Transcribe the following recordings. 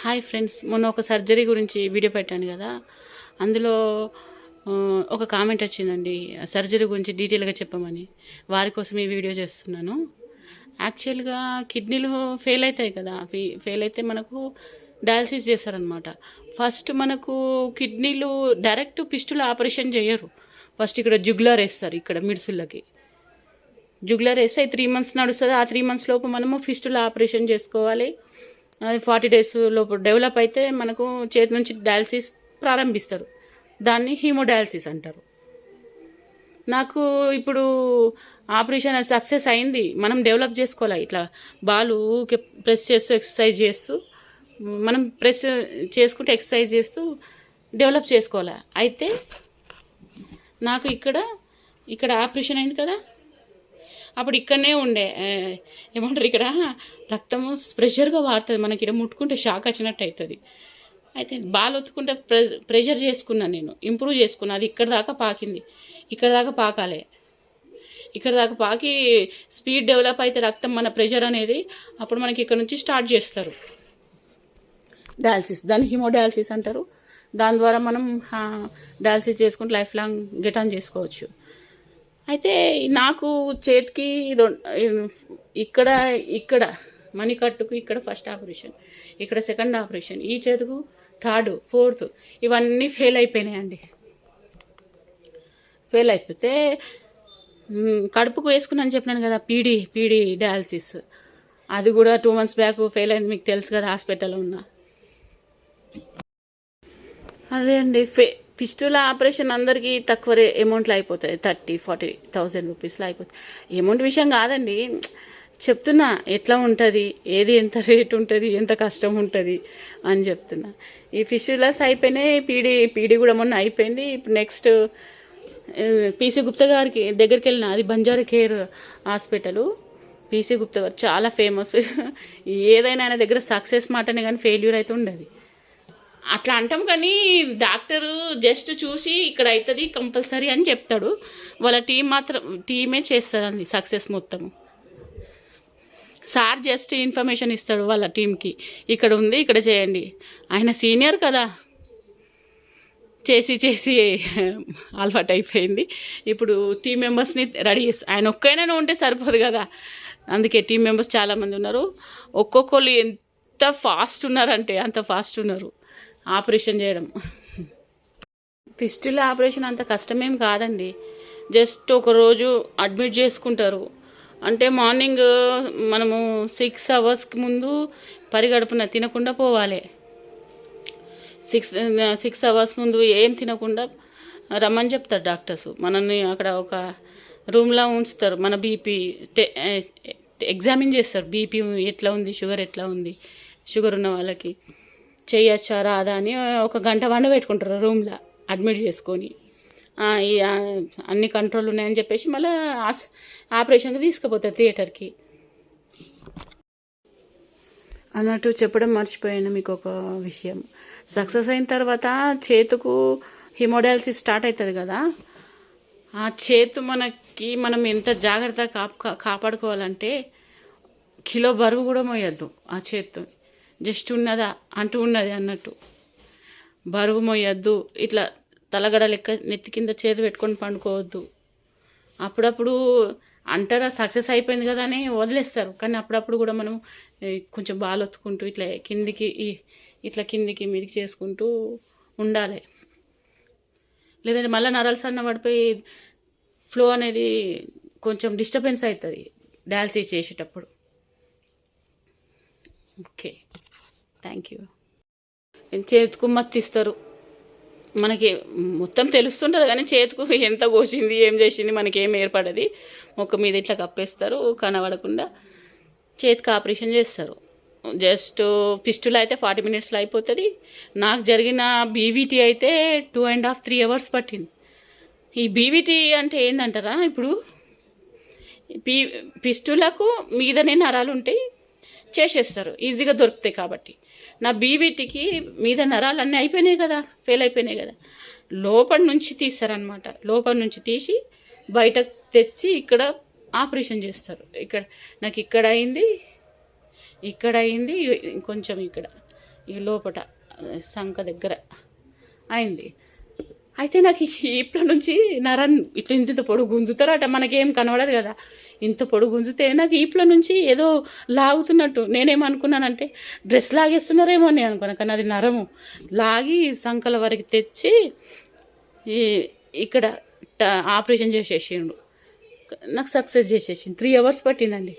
Hi friends, మొన్న ఒక surgery గురించి వీడియో పెట్టాను కదా. అందులో ఒక కామెంట్ వచ్చిందండి, సర్జరీ గురించి డీటెయిల్గా చెప్పమని. వారి కోసం ఈ వీడియో చేస్తున్నాను. యాక్చువల్గా కిడ్నీలు ఫెయిల్ అవుతాయి కదా, ఫెయిల్ అయితే మనకు డయాలసిస్ చేస్తారనమాట. ఫస్ట్ మనకు కిడ్నీలు డైరెక్ట్ పిస్టుల ఆపరేషన్ చేయరు. ఫస్ట్ ఇక్కడ జుగ్లర్ వేస్తారు, ఇక్కడ మిడ్సులకి జుగ్లర్ వేస్తే 3 months నడుస్తుంది. ఆ 3 months లోపు మనము ఫిస్టుల ఆపరేషన్ చేసుకోవాలి. 40 days లోపు డెవలప్ అయితే మనకు చేతి నుంచి డయాలసిస్ ప్రారంభిస్తారు. దాన్ని హీమోడయాలసిస్ అంటారు. నాకు ఇప్పుడు ఆపరేషన్ సక్సెస్ అయింది. మనం డెవలప్ చేసుకోవాలి. ఇట్లా బాలు ప్రెస్ చేస్తూ ఎక్సర్సైజ్ చేస్తూ మనం ప్రెస్ చేసుకుంటూ ఎక్సర్సైజ్ చేస్తూ డెవలప్ చేసుకోవాలి. అయితే నాకు ఇక్కడ ఆపరేషన్ అయింది కదా, అప్పుడు ఇక్కడనే ఉండే ఏమంటారు, ఇక్కడ రక్తము ప్రెషర్గా వాడుతుంది. మనకి ఇక్కడ ముట్టుకుంటే షాక్ వచ్చినట్టు అవుతుంది. అయితే బాల్ ఒత్తుకుంటే ప్రెషర్ చేసుకున్నాను, నేను ఇంప్రూవ్ చేసుకున్నాను. అది ఇక్కడ దాకా పాకింది, ఇక్కడ దాకా పాకాలి. ఇక్కడ దాకా పాకి స్పీడ్ డెవలప్ అయితే రక్తం మన ప్రెషర్ అనేది అప్పుడు మనకి ఇక్కడ నుంచి స్టార్ట్ చేస్తారు డయాలసిస్. దాన్ని హీమోడయాలసిస్ అంటారు. దాని ద్వారా మనం డయాలసిస్ చేసుకుంటూ లైఫ్ లాంగ్ గెట్ ఆన్ చేసుకోవచ్చు. అయితే నాకు చేతికి ఇక్కడ మణికట్టుకు ఇక్కడ ఫస్ట్ ఆపరేషన్, ఇక్కడ సెకండ్ ఆపరేషన్, ఈ చేతుకు థర్డ్, ఫోర్త్, ఇవన్నీ ఫెయిల్ అయిపోయినాయండి. ఫెయిల్ అయిపోతే కడుపుకు వేసుకున్నాను చెప్పినాను కదా, పీడీ డయాలసిస్. అది కూడా 2 months బ్యాక్ ఫెయిల్ అయింది. మీకు తెలుసు కదా, హాస్పిటల్లో ఉన్నా. అదే అండి, ఫిస్టుల ఆపరేషన్ అందరికీ తక్కువ అమౌంట్లో అయిపోతుంది. 30,000-40,000 రూపీస్లో అయిపోతుంది. అమౌంట్ విషయం కాదండి, చెప్తున్నా ఎట్లా ఉంటుంది, ఏది ఎంత రేట్ ఉంటుంది, ఎంత కష్టం ఉంటుంది అని చెప్తున్నా. ఈ ఫిస్టులస్ అయిపోయినాయి, పీడీ కూడా మొన్న అయిపోయింది. ఇప్పుడు నెక్స్ట్ పీసీ గుప్తా గారికి దగ్గరికి వెళ్ళిన, అది Banjara care hospital. PC Gupta గారు చాలా ఫేమస్. ఏదైనా ఆయన దగ్గర సక్సెస్ మాటనే కానీ ఫెయిల్యూర్ అయితే ఉండదు. అట్లా అంటాం కానీ డాక్టరు జస్ట్ చూసి ఇక్కడ అవుతుంది కంపల్సరీ అని చెప్తాడు. వాళ్ళ టీమే చేస్తుందండి సక్సెస్ మొత్తము. సార్ జస్ట్ ఇన్ఫర్మేషన్ ఇస్తాడు వాళ్ళ టీంకి, ఇక్కడ ఉంది, ఇక్కడ చేయండి. ఆయన సీనియర్ కదా, చేసి అలవాటు అయిపోయింది. ఇప్పుడు టీం మెంబర్స్ని రెడీ చేసి, ఆయన ఒక్కైనా ఉంటే సరిపోదు కదా, అందుకే టీం మెంబర్స్ చాలామంది ఉన్నారు. ఒక్కొక్కరు ఎంత ఫాస్ట్ ఉన్నారంటే అంత ఫాస్ట్ ఉన్నారు ఆపరేషన్ చేయడం. ఫిస్టుల ఆపరేషన్ అంత కష్టమేం కాదండి. జస్ట్ ఒకరోజు అడ్మిట్ చేసుకుంటారు. అంటే మార్నింగ్ మనము 6 hours ముందు పరిగడుపున తినకుండా పోవాలి. 6 hours ముందు ఏం తినకుండా రమ్మని చెప్తారు డాక్టర్స్. మనల్ని అక్కడ ఒక రూమ్లో ఉంచుతారు. మన బీపీ ఎగ్జామిన్ చేస్తారు. బీపీ ఎట్లా ఉంది, షుగర్ ఎట్లా ఉంది, షుగర్ ఉన్న వాళ్ళకి చేయొచ్చా రాదా అని 1 గంట పెట్టుకుంటారు రూమ్లో అడ్మిట్ చేసుకొని. అన్ని కంట్రోల్ ఉన్నాయని చెప్పేసి మళ్ళీ ఆపరేషన్కి తీసుకుపోతారు థియేటర్కి. అన్నట్టు చెప్పడం మర్చిపోయాను మీకు ఒక విషయం. సక్సెస్ అయిన తర్వాత చేతుకు హిమోడయాలసిస్ స్టార్ట్ అవుతుంది కదా, ఆ చేతు మనం ఎంత జాగ్రత్తగా కాపాడుకోవాలంటే కిలో బరువు కూడా మోయొద్దు ఆ చేత్తో. జస్ట్ ఉన్నదా ఉన్నది అన్నట్టు బరువు మోయొద్దు. ఇట్లా తలగడ లెక్క నెత్తి కింద చేతి పెట్టుకొని పండుకోవద్దు. అప్పుడప్పుడు అంటారా సక్సెస్ అయిపోయింది కదా అని వదిలేస్తారు, కానీ అప్పుడప్పుడు కూడా మనం కొంచెం బాల్ ఒత్తుకుంటూ ఇట్లా కిందికి మీదికి చేసుకుంటూ ఉండాలి. లేదంటే మళ్ళీ నరాలు సన్న పడిపోయి ఫ్లో అనేది కొంచెం డిస్టర్బెన్స్ అవుతుంది డయాలసిస్ చేసేటప్పుడు. Okay, thank you. చేతికు మత్తిస్తారు. మనకి మొత్తం తెలుస్తుంటుంది కానీ చేతికు ఎంత కోసింది, ఏం చేసింది మనకేం ఏర్పడది. మొక్క మీద ఇట్లా కప్పేస్తారు, కనబడకుండా చేతికి ఆపరేషన్ చేస్తారు. జస్ట్ పిస్టులు అయితే 40 minutesలో అయిపోతుంది. నాకు జరిగిన బీవీటీ అయితే 2.5-3 hours పట్టింది. ఈ బీవీటీ అంటే ఏంటంటారా, ఇప్పుడు పిస్టులకు మీదనే నరాలు ఉంటాయి, చేసేస్తారు, ఈజీగా దొరుకుతాయి. కాబట్టి నా బీవీటీకి మీద నరాలన్నీ అయిపోయినాయి కదా, ఫెయిల్ అయిపోయినాయి కదా, లోపల నుంచి తీస్తారనమాట. లోపల నుంచి తీసి బయట తెచ్చి ఇక్కడ ఆపరేషన్ చేస్తారు. నాకు ఇక్కడ అయింది, కొంచెం ఇక్కడ ఈ లోపట సంక దగ్గర అయింది. అయితే నాకు ఈప్ల నుంచి నరం ఇట్లా ఇంత పొడుగు గుంజుతారట, మనకేం కనబడదు కదా, ఇంత పొడుగు గుంజితే నాకు ఈప్ల నుంచి ఏదో లాగుతున్నట్టు. నేనేమనుకున్నానంటే డ్రెస్ లాగేస్తున్నారేమో అని అనుకున్నాను, కానీ అది నరము లాగి సంకల వరకు తెచ్చి ఇక్కడ ఆపరేషన్ చేసేసిండు. నాకు సక్సెస్ చేసేసింది. 3 hours పట్టిందండి.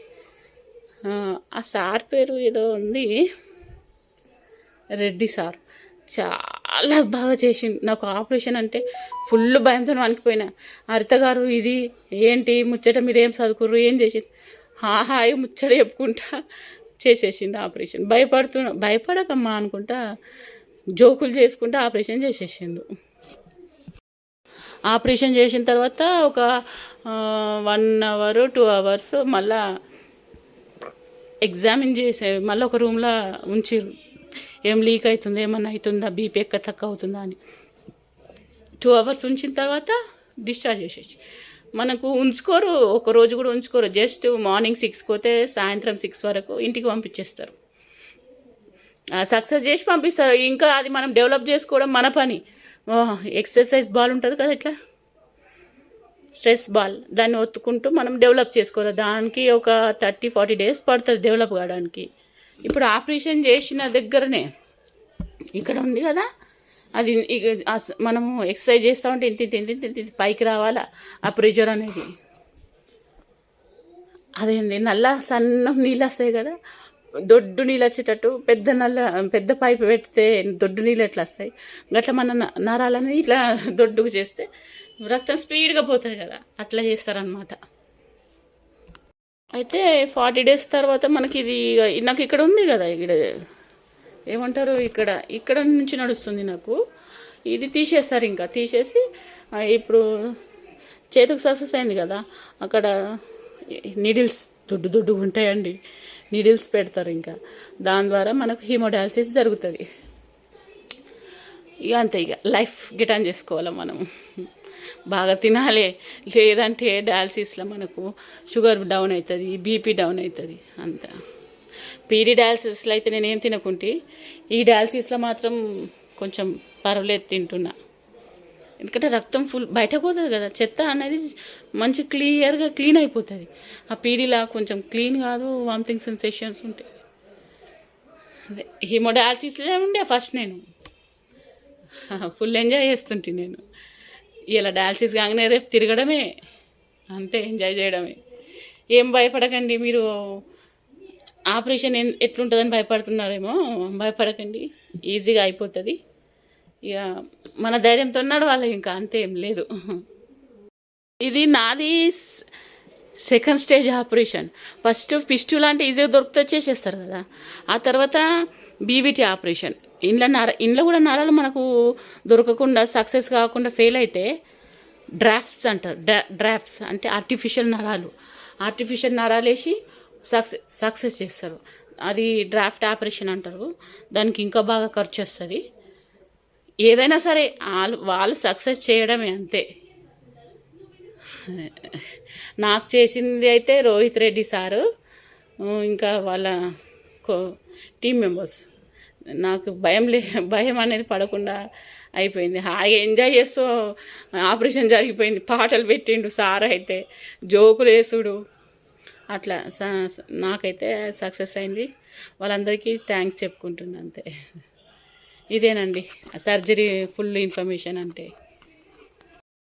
ఆ సార్ పేరు ఏదో ఉంది, రెడ్డి సార్. చాలా బాగా చేసింది. నాకు ఆపరేషన్ అంటే ఫుల్ భయంతో వణికిపోయినా. హరిత గారు ఇది ఏంటి ముచ్చట, మీరు ఏం చదువుకుర్రు, ఏం చేసింది, హాయి ముచ్చట చెప్పుకుంటా చేసేసిండు ఆపరేషన్. భయపడకమ్మా అనుకుంటా జోకులు చేసుకుంటా ఆపరేషన్ చేసేసిండు. ఆపరేషన్ చేసిన తర్వాత ఒక 1 hour 2 hours మళ్ళా ఎగ్జామిన్ చేసే, మళ్ళీ ఒక రూమ్లో ఉంచిర్రు. ఏం లీక్ అవుతుందా, ఏమన్నా అవుతుందా, బీపీ ఎక్క తక్కువ అవుతుందా అని. 2 hours ఉంచిన తర్వాత డిశ్చార్జ్ చేసేసి. మనకు ఉంచుకోరు, ఒక రోజు కూడా ఉంచుకోరు. జస్ట్ మార్నింగ్ 6 పోతే సాయంత్రం 6 వరకు ఇంటికి పంపించేస్తారు. సక్సెస్ చేసి పంపిస్తారు. ఇంకా అది మనం డెవలప్ చేసుకోవడం మన పని. ఎక్సర్సైజ్ బాల్ ఉంటుంది కదా, ఇట్లా స్ట్రెస్ బాల్, దాన్ని ఒత్తుకుంటూ మనం డెవలప్ చేసుకోవాలి. దానికి ఒక 30-40 days పడుతుంది డెవలప్ కావడానికి. ఇప్పుడు ఆపరేషన్ చేసిన దగ్గరనే ఇక్కడ ఉంది కదా, అది మనము ఎక్సర్సైజ్ చేస్తూ ఉంటే ఇంత పైకి రావాలా ఆ ప్రెషర్ అనేది. అదేంది నల్ల సన్నం నీళ్ళు వస్తాయి కదా, దొడ్డు నీళ్ళు వచ్చేటట్టు పెద్ద పైపు పెడితే దొడ్డు నీళ్ళు ఎట్లా వస్తాయి, గట్లా మన నరాలనేది ఇట్లా దొడ్డుకు చేస్తే రక్తం స్పీడ్గా పోతుంది కదా, అట్లా చేస్తారనమాట. అయితే 40 days తర్వాత మనకి ఇది నాకు ఇక్కడ ఉంది కదా, ఇక్కడ ఏమంటారు, ఇక్కడ నుంచి నడుస్తుంది నాకు. ఇది తీసేస్తారు, ఇంకా తీసేసి ఇప్పుడు చేతికి సక్సెస్ అయింది కదా, అక్కడ నీడిల్స్ దొడ్డుగా ఉంటాయండి, నీడిల్స్ పెడతారు. ఇంకా దాని ద్వారా మనకు హీమోడయాలసిస్ జరుగుతుంది. ఇక అంతే, ఇక లైఫ్ గిటాన్ చేసుకోవాలి మనం. బాగా తినాలి, లేదంటే డయాలసిస్లో మనకు షుగర్ డౌన్ అవుతుంది, బీపీ డౌన్ అవుతుంది. అంత పీడీ డయాలసిస్లో అయితే నేనేం తినకుంటే, ఈ డయాలసిస్లో మాత్రం కొంచెం పర్వాలేదు తింటున్నా. ఎందుకంటే రక్తం ఫుల్ బయటకు పోతుంది కదా, చెత్త అనేది మంచి క్లియర్గా క్లీన్ అయిపోతుంది. ఆ పీడీలా కొంచెం క్లీన్ కాదు, వామిటింగ్ సెన్సేషన్స్ ఉంటాయి. అదే హీమోడయాలసిస్లో ఉండే ఫస్ట్ నేను ఫుల్ ఎంజాయ్ చేస్తుంటే, నేను ఇలా డయాలసిస్ కాగానే రేపు తిరగడమే, అంతే, ఎంజాయ్ చేయడమే. ఏం భయపడకండి మీరు. ఆపరేషన్ ఎట్లుంటుందని భయపడుతున్నారేమో, భయపడకండి, ఈజీగా అయిపోతుంది. ఇక మన ధైర్యంతో నడవాలి, ఇంకా అంతే, ఏం లేదు. ఇది నాది 2nd stage ఆపరేషన్. ఫస్ట్ పిస్టు లాంటి ఈజీగా దొరికితే చేసేస్తారు కదా, ఆ తర్వాత బీవీటీ ఆపరేషన్. ఇంట్లో కూడా నరాలు మనకు దొరకకుండా, సక్సెస్ కాకుండా ఫెయిల్ అయితే డ్రాఫ్ట్స్ అంటారు. డ్రాఫ్ట్స్ అంటే ఆర్టిఫిషియల్ నరాలు వేసి సక్సెస్ చేస్తారు. అది డ్రాఫ్ట్ ఆపరేషన్ అంటారు. దానికి ఇంకా బాగా ఖర్చు వస్తుంది. ఏదైనా సరే వాళ్ళు సక్సెస్ చేయడమే, అంతే. నాకు చేసింది అయితే రోహిత్ రెడ్డి సారు, ఇంకా వాళ్ళ టీం మెంబర్స్. నాకు భయం అనేది పడకుండా అయిపోయింది. హాయిగా ఎంజాయ్ చేస్తూ ఆపరేషన్ జరిగిపోయింది. పాటలు పెట్టిండు సార్, అయితే జోకులు వేసుడు, అట్లా నాకైతే సక్సెస్ అయింది. వాళ్ళందరికీ థ్యాంక్స్ చెప్పుకుంటున్నా, అంతే. ఇదేనండి సర్జరీ ఫుల్ ఇన్ఫర్మేషన్ అంటే.